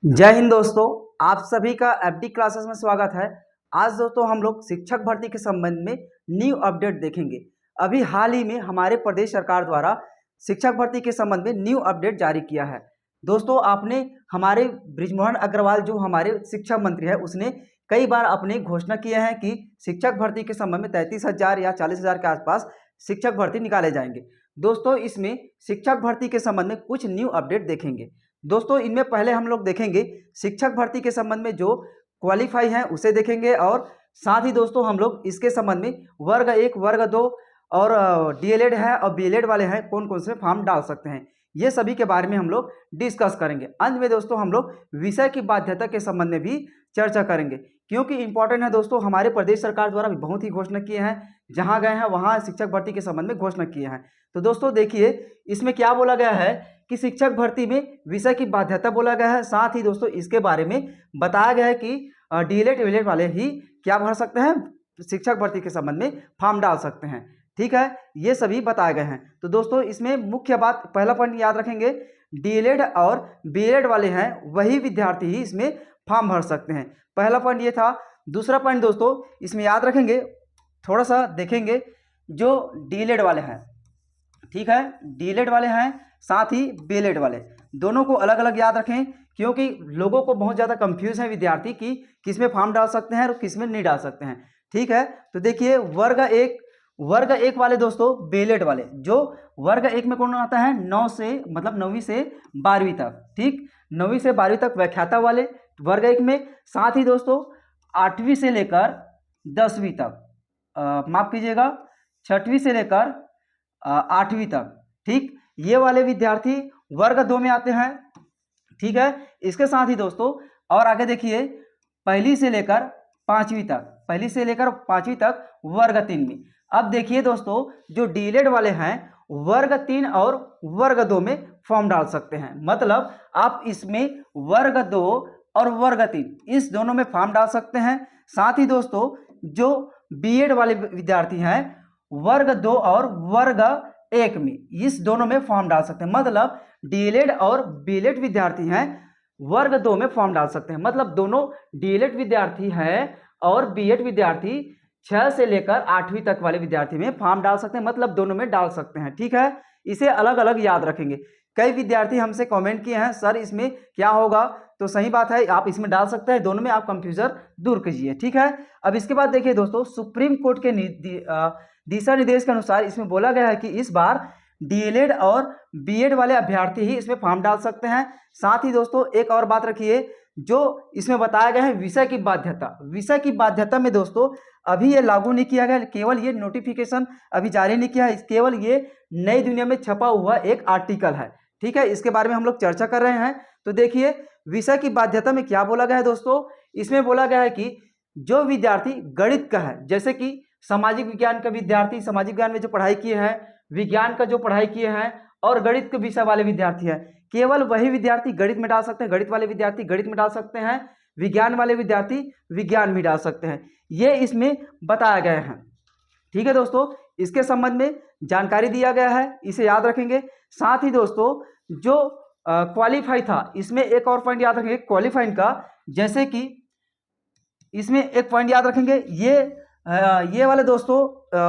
जय हिंद दोस्तों, आप सभी का एफडी क्लासेस में स्वागत है। आज दोस्तों हम लोग शिक्षक भर्ती के संबंध में न्यू अपडेट देखेंगे। अभी हाल ही में हमारे प्रदेश सरकार द्वारा शिक्षक भर्ती के संबंध में न्यू अपडेट जारी किया है। दोस्तों आपने हमारे बृजमोहन अग्रवाल जो हमारे शिक्षा मंत्री है उसने कई बार अपने घोषणा किए हैं कि शिक्षक भर्ती के संबंध में 33,000 या 40,000 के आसपास शिक्षक भर्ती निकाले जाएंगे। दोस्तों इसमें शिक्षक भर्ती के संबंध में कुछ न्यू अपडेट देखेंगे। दोस्तों इनमें पहले हम लोग देखेंगे शिक्षक भर्ती के संबंध में जो क्वालिफाई हैं उसे देखेंगे, और साथ ही दोस्तों हम लोग इसके संबंध में वर्ग 1, वर्ग 2 और डीएलएड है और बीएलएड वाले हैं कौन कौन से फॉर्म डाल सकते हैं, ये सभी के बारे में हम लोग डिस्कस करेंगे। अंत में दोस्तों हम लोग विषय की बाध्यता के संबंध में भी चर्चा करेंगे, क्योंकि इंपॉर्टेंट है दोस्तों। हमारे प्रदेश सरकार द्वारा भी बहुत ही घोषणा किए हैं, जहां गए हैं वहां शिक्षक भर्ती के संबंध में घोषणा किए हैं। तो दोस्तों देखिए इसमें क्या बोला गया है कि शिक्षक भर्ती में विषय की बाध्यता बोला गया है। साथ ही दोस्तों इसके बारे में बताया गया है कि डीएलएड वीएलएड वाले ही क्या भर सकते हैं, शिक्षक भर्ती के संबंध में फॉर्म डाल सकते हैं। ठीक है, ये सभी बताए गए हैं। तो दोस्तों इसमें मुख्य बात, पहला पॉइंट याद रखेंगे, डीएलएड और बीएलएड वाले हैं वही विद्यार्थी ही इसमें फॉर्म भर सकते हैं। पहला पॉइंट ये था। दूसरा पॉइंट दोस्तों इसमें याद रखेंगे, थोड़ा सा देखेंगे, जो डीएलएड वाले हैं, ठीक है, डीएलएड वाले हैं साथ ही बीएलएड वाले, दोनों को अलग अलग याद रखें, क्योंकि लोगों को बहुत ज़्यादा कंफ्यूज है विद्यार्थी कि किस में फॉर्म डाल सकते हैं और किस में नहीं डाल सकते हैं। ठीक है, तो देखिए वर्ग एक वाले दोस्तों बीएलएड वाले, जो वर्ग 1 में कौन आता है, 9 से मतलब 9वीं से 12वीं तक, ठीक, 9वीं से 12वीं तक व्याख्याता वाले वर्ग 1 में। साथ ही दोस्तों 8वीं से लेकर 10वीं तक, माफ कीजिएगा 6वीं से लेकर 8वीं तक, ठीक, ये वाले विद्यार्थी वर्ग 2 में आते हैं। ठीक है, इसके साथ ही दोस्तों और आगे देखिए पहली से लेकर 5वीं तक, पहली से लेकर 5वीं तक वर्ग 3 में। अब देखिए दोस्तों जो डीएलएड वाले हैं वर्ग 3 और वर्ग 2 में फॉर्म डाल सकते हैं, मतलब आप इसमें वर्ग 2 और वर्ग 3 इस दोनों में फॉर्म डाल सकते हैं। साथ ही दोस्तों जो बीएड वाले विद्यार्थी हैं वर्ग 2 और वर्ग 1 में इस दोनों में फॉर्म डाल सकते हैं, मतलब डीएलएड और बीएलएड विद्यार्थी हैं वर्ग 2 में फॉर्म डाल सकते हैं, मतलब दोनों डीएलएड विद्यार्थी हैं और बीएड विद्यार्थी 6 से लेकर 8वीं तक वाले विद्यार्थी में फॉर्म डाल सकते हैं, मतलब दोनों में डाल सकते हैं। ठीक है, इसे अलग अलग याद रखेंगे। कई विद्यार्थी हमसे कमेंट किए हैं सर इसमें क्या होगा, तो सही बात है, आप इसमें डाल सकते हैं, दोनों में आप कंफ्यूजन दूर कीजिए। ठीक है, अब इसके बाद देखिए दोस्तों सुप्रीम कोर्ट के दिशा निर्देश के अनुसार इसमें बोला गया है कि इस बार डीएलएड और बीएड वाले अभ्यर्थी ही इसमें फॉर्म डाल सकते हैं। साथ ही दोस्तों एक और बात रखिए, जो इसमें बताया गया है विषय की बाध्यता, विषय की बाध्यता में दोस्तों अभी ये लागू नहीं किया गया, केवल ये नोटिफिकेशन अभी जारी नहीं किया है, केवल ये नई दुनिया में छपा हुआ एक आर्टिकल है। ठीक है, इसके बारे में हम लोग चर्चा कर रहे हैं। तो देखिए विषय की बाध्यता में क्या बोला गया है दोस्तों, इसमें बोला गया है कि जो विद्यार्थी गणित का है, जैसे कि सामाजिक विज्ञान का विद्यार्थी सामाजिक विज्ञान में जो पढ़ाई किए हैं, विज्ञान का जो पढ़ाई किए हैं और गणित के विषय वाले विद्यार्थी हैं, केवल वही विद्यार्थी गणित में डाल सकते हैं, गणित वाले विद्यार्थी गणित में डाल सकते हैं, विज्ञान वाले विद्यार्थी विज्ञान में डाल सकते हैं, ये इसमें बताया गया है। ठीक है दोस्तों, इसके संबंध में जानकारी दिया गया है, इसे याद रखेंगे। साथ ही दोस्तों जो क्वालिफाई था, इसमें एक और पॉइंट याद रखेंगे क्वालिफाइंग का, जैसे कि इसमें एक पॉइंट याद रखेंगे, ये वाले दोस्तों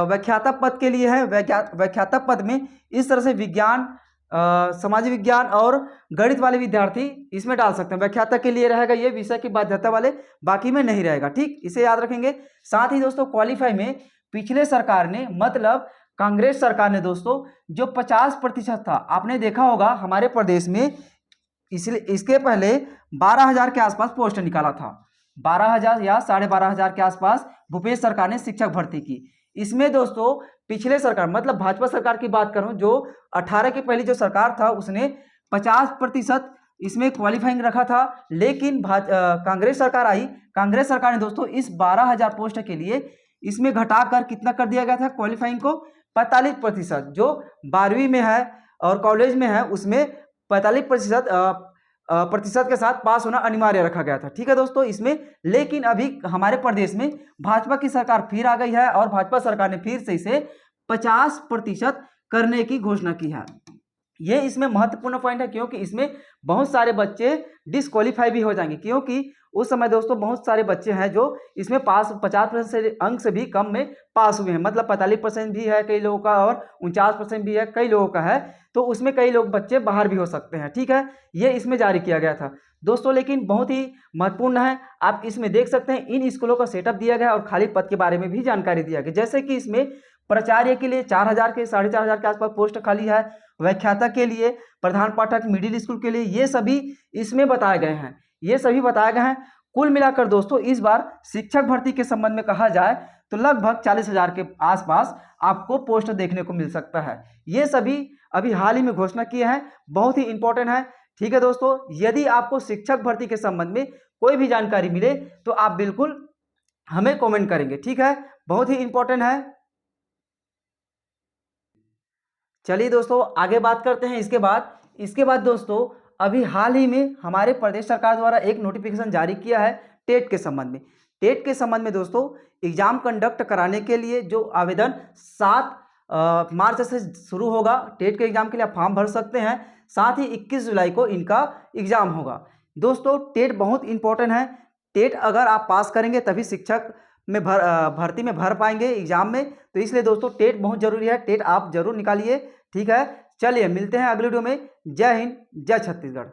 व्याख्याता पद के लिए है। व्याख्याता पद में इस तरह से विज्ञान, सामाजिक विज्ञान और गणित वाले विद्यार्थी इसमें डाल सकते हैं, व्याख्याता के लिए रहेगा ये, विषय की बाध्यता वाले बाकी में नहीं रहेगा। ठीक, इसे याद रखेंगे। साथ ही दोस्तों क्वालिफाई में पिछले सरकार ने, मतलब कांग्रेस सरकार ने दोस्तों जो 50% था, आपने देखा होगा हमारे प्रदेश में, इसलिए इसके पहले 12,000 के आसपास पोस्ट निकाला था, 12,000 या 12,500 के आसपास भूपेश सरकार ने शिक्षक भर्ती की। इसमें दोस्तों पिछले सरकार, मतलब भाजपा सरकार की बात करूं, जो 18 की पहली जो सरकार था उसने 50% इसमें क्वालिफाइंग रखा था, लेकिन कांग्रेस सरकार आई, कांग्रेस सरकार ने दोस्तों इस 12,000 पोस्ट के लिए इसमें घटाकर कितना कर दिया गया था क्वालिफाइंग को, 45%, जो 12वीं में है और कॉलेज में है उसमें 45% प्रतिशत के साथ पास होना अनिवार्य रखा गया था। ठीक है दोस्तों इसमें, लेकिन अभी हमारे प्रदेश में भाजपा की सरकार फिर आ गई है और भाजपा सरकार ने फिर से इसे 50% करने की घोषणा की है। ये इसमें महत्वपूर्ण पॉइंट है, क्योंकि इसमें बहुत सारे बच्चे डिसक्वालीफाई भी हो जाएंगे, क्योंकि उस समय दोस्तों बहुत सारे बच्चे हैं जो इसमें पास 50% अंक से भी कम में पास हुए हैं, मतलब 45% भी है कई लोगों का और 49% भी है कई लोगों का है। तो उसमें कई लोग बच्चे बाहर भी हो सकते हैं, ठीक है, ये इसमें जारी किया गया था दोस्तों। लेकिन बहुत ही महत्वपूर्ण है, आप इसमें देख सकते हैं इन स्कूलों का सेटअप दिया गया और खाली पद के बारे में भी जानकारी दिया गया, जैसे कि इसमें प्राचार्य के लिए 4000 के 4500 के आसपास पोस्ट खाली है, व्याख्याता के लिए, प्रधान पाठक मिडिल स्कूल के लिए, ये सभी इसमें बताए गए हैं, ये सभी बताए गए हैं। कुल मिलाकर दोस्तों इस बार शिक्षक भर्ती के संबंध में कहा जाए तो लगभग 40,000 के आसपास आपको पोस्ट देखने को मिल सकता है। ये सभी अभी हाल ही में घोषणा किए हैं, बहुत ही इंपॉर्टेंट है, ठीक है दोस्तों। यदि आपको शिक्षक भर्ती के संबंध में कोई भी जानकारी मिले तो आप बिल्कुल हमें कमेंट करेंगे, ठीक है, बहुत ही इंपॉर्टेंट है। चलिए दोस्तों आगे बात करते हैं। इसके बाद दोस्तों अभी हाल ही में हमारे प्रदेश सरकार द्वारा एक नोटिफिकेशन जारी किया है टेट के संबंध में। टेट के संबंध में दोस्तों एग्जाम कंडक्ट कराने के लिए जो आवेदन 7 मार्च से शुरू होगा, टेट के एग्जाम के लिए आप फॉर्म भर सकते हैं, साथ ही 21 जुलाई को इनका एग्जाम होगा। दोस्तों टेट बहुत इंपॉर्टेंट है, टेट अगर आप पास करेंगे तभी शिक्षक में भर्ती में भर पाएंगे एग्जाम में, तो इसलिए दोस्तों टेट बहुत जरूरी है, टेट आप जरूर निकालिए, ठीक है। चलिए मिलते हैं अगले वीडियो में। जय हिंद, जय छत्तीसगढ़।